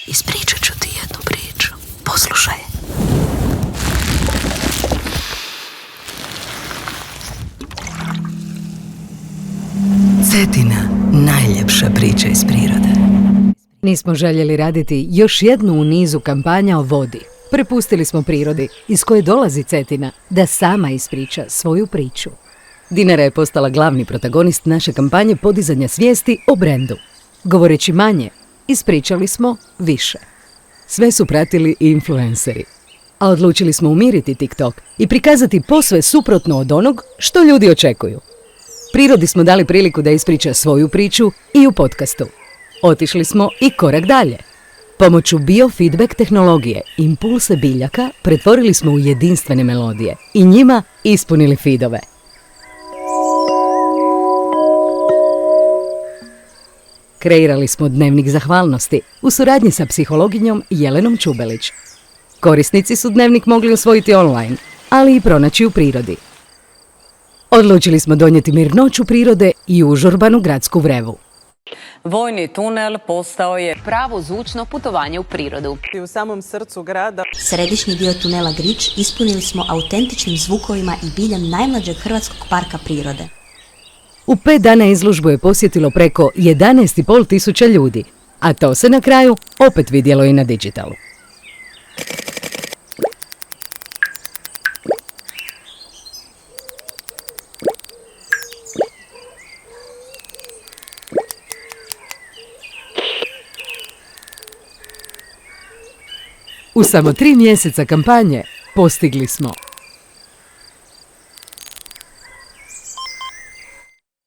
Ispričat ću ti jednu priču. Poslušaj. Cetina, najljepša priča iz prirode. Nismo željeli raditi još jednu u nizu kampanja o vodi. Prepustili smo prirodi, iz koje dolazi Cetina, da sama ispriča svoju priču. Dinara je postala glavni protagonist naše kampanje podizanja svijesti o brendu. Govoreći manje, ispričali smo više. Sve su pratili influenceri. A odlučili smo umiriti TikTok i prikazati posve suprotno od onog što ljudi očekuju. Prirodi smo dali priliku da ispriča svoju priču i u podcastu. Otišli smo i korak dalje. Pomoću biofeedback tehnologije impulse biljaka pretvorili smo u jedinstvene melodije i njima ispunili feedove. Kreirali smo dnevnik zahvalnosti u suradnji sa psihologinjom Jelenom Čubelić. Korisnici su dnevnik mogli usvojiti online, ali i pronaći u prirodi. Odlučili smo donijeti mirnoću prirode i užurbanu gradsku vrevu. Vojni tunel postao je pravo zvučno putovanje u prirodu. U samom srcu grada. Središnji dio tunela Grič ispunili smo autentičnim zvukovima i biljem najmlađeg hrvatskog parka prirode. U 5 dana izložbu je posjetilo preko 11.500 tisuća ljudi, a to se na kraju opet vidjelo i na digitalu. U samo 3 mjeseca kampanje postigli smo